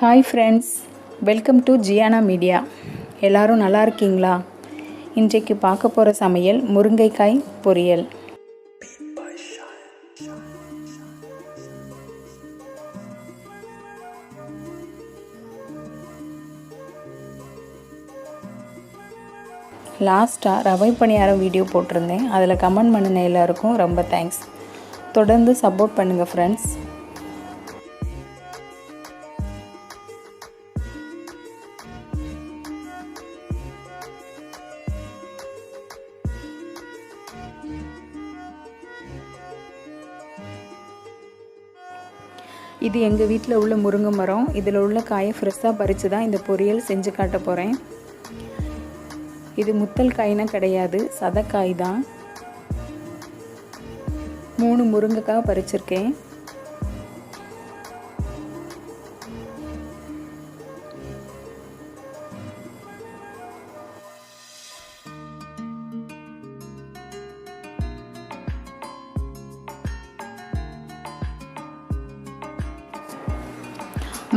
Hi friends, welcome to Giyana media. எல்லாரும் நல்லா இருக்கீங்களா? இன்றைக்கு பார்க்க போற சமையல் முருங்கைக்காய் பொரியல். லாஸ்ட்டாக ரவை பணியாரம் வீடியோ போட்டிருந்தேன். அதில் கமெண்ட் பண்ணின எல்லாருக்கும் ரொம்ப தேங்க்ஸ். தொடர்ந்து சப்போர்ட் பண்ணுங்கள் ஃப்ரெண்ட்ஸ். இது எங்கள் வீட்டில் உள்ள முருங்கை மரம். இதில் உள்ள காயை ஃப்ரெஷ்ஷாக பறித்து தான் இந்த பொரியல் செஞ்சு காட்ட போகிறேன். இது முத்தல் காய்னா கிடையாது, சதக்காய் தான். 3 முருங்கைக்காய் பறிச்சிருக்கேன்.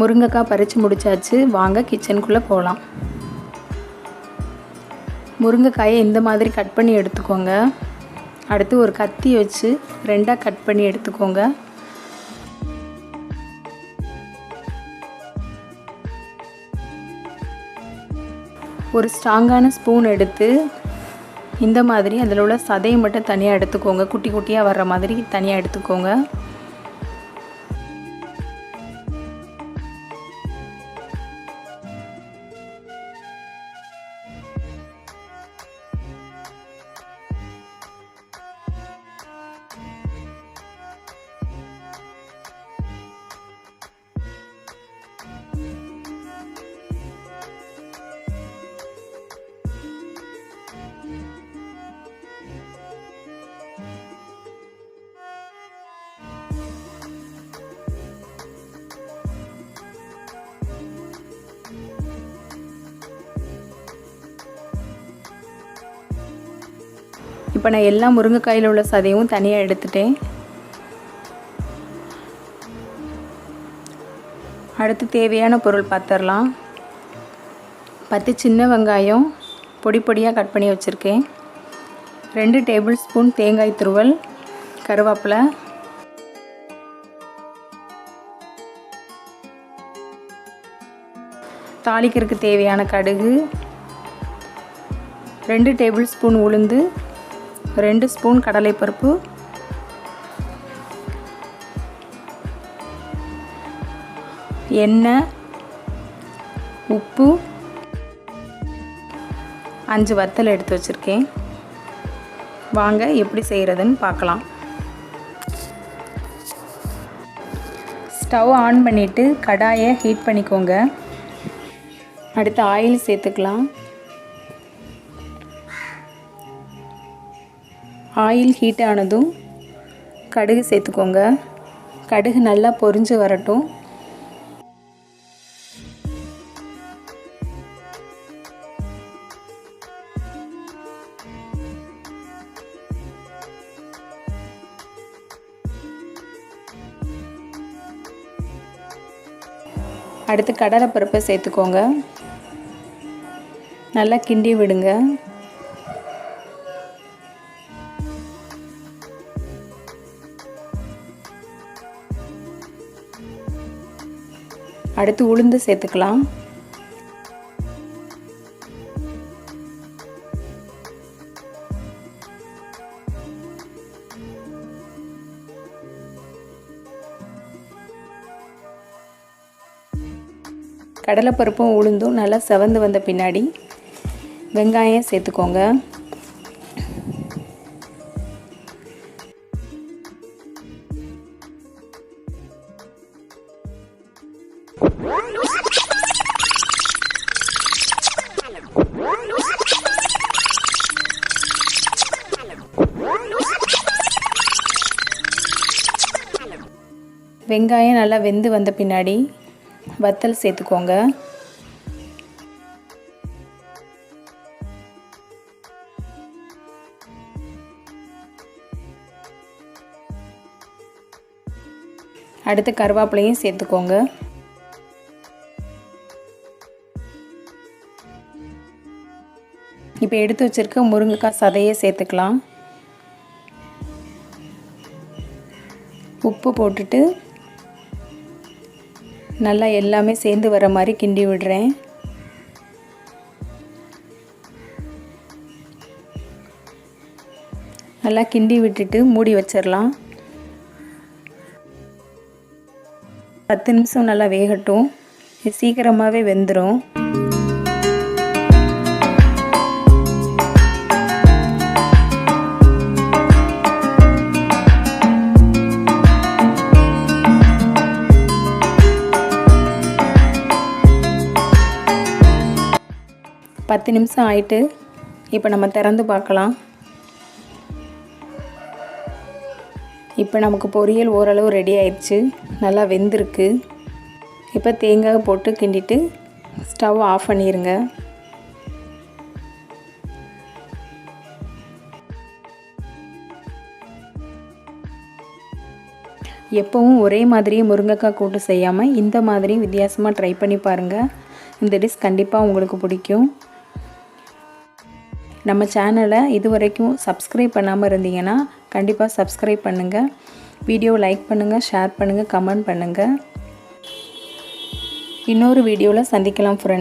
முருங்கைக்காய் பறித்து முடிச்சாச்சு. வாங்க கிச்சனுக்குள்ளே போகலாம். முருங்கைக்காயை இந்த மாதிரி கட் பண்ணி எடுத்துக்கோங்க. அடுத்து ஒரு கத்தி வச்சு 2ஆக கட் பண்ணி எடுத்துக்கோங்க. ஒரு ஸ்ட்ராங்கான ஸ்பூன் எடுத்து இந்த மாதிரி அதில் உள்ள சதையை மட்டும் தனியாக எடுத்துக்கோங்க. குட்டி குட்டியாக வர்ற மாதிரி தனியாக எடுத்துக்கோங்க. இப்போ நான் எல்லா முருங்கைக்காயில் உள்ள சதையும் தனியாக எடுத்துட்டேன். அடுத்து தேவையான பொருள் பார்த்துடலாம். 10 சின்ன வெங்காயம் பொடி பொடியாக கட் பண்ணி வச்சுருக்கேன். 2 டேபிள் ஸ்பூன் தேங்காய் துருவல், கருவேப்பிலை, தாளிக்கிறதுக்கு தேவையான கடுகு, 2 டேபிள் ஸ்பூன் உளுந்து, 2 ஸ்பூன் கடலைப்பருப்பு, எண்ணெய், உப்பு, 5 வத்தல் எடுத்து வச்சுருக்கேன். வாங்க எப்படி செய்கிறதுன்னு பார்க்கலாம். ஸ்டவ் ஆன் பண்ணிவிட்டு கடாயை ஹீட் பண்ணிக்கோங்க. அடுத்து ஆயில் சேர்த்துக்கலாம். ஆயில் ஹீட் ஆனதும் கடுகு சேர்த்துக்கோங்க. கடுகு நல்லா பொரிஞ்சு வரட்டும். அடுத்து கடலைப்பருப்பை சேர்த்துக்கோங்க. நல்லா கிண்டி விடுங்க. அடுத்து உளுந்து சேர்த்துக்கலாம். கடலைப்பருப்பும் உளுந்தும் நல்லா செவந்து வந்த பின்னாடி வெங்காயம் சேர்த்துக்கோங்க. வெங்காயம் நல்லா வெந்து வந்த பின்னாடி வத்தல் சேர்த்துக்கோங்க. அடுத்து கருவேப்பிலையும் சேர்த்துக்கோங்க. இப்போ எடுத்து வச்சுருக்க முருங்கைக்காய் சதையை சேர்த்துக்கலாம். உப்பு போட்டுட்டு நல்லா எல்லாமே சேர்ந்து வர மாதிரி கிண்டி விடுறேன். நல்லா கிண்டி விட்டுட்டு மூடி வச்சிடலாம். 10 நிமிஷம் நல்லா வேகட்டும். இது சீக்கிரமாகவே வெந்துடும். பத்து நிமிஷம் ஆயிட்டு இப்போ நம்ம திறந்து பார்க்கலாம். இப்போ நமக்கு பொரியல் ஓரளவு ரெடி ஆயிடுச்சு. நல்லா வெந்திருக்கு. இப்போ தேங்காய் போட்டு கிண்டிட்டு ஸ்டவ் ஆஃப் பண்ணிடுங்க. எப்பவும் ஒரே மாதிரியே முருங்கைக்காய் கூட்டு செய்யாமல் இந்த மாதிரி வித்தியாசமாக ட்ரை பண்ணி பாருங்கள். இந்த டிஷ் கண்டிப்பாக உங்களுக்கு பிடிக்கும். நம்ம சேனலை இது வரைக்கும் சப்ஸ்கிரைப் பண்ணாமல் இருந்தீங்கன்னா கண்டிப்பாக சப்ஸ்கிரைப் பண்ணுங்கள். வீடியோவை லைக் பண்ணுங்கள், ஷேர் பண்ணுங்கள், கமெண்ட் பண்ணுங்கள். இன்னொரு வீடியோவில் சந்திக்கலாம் ஃப்ரெண்ட்ஸ்.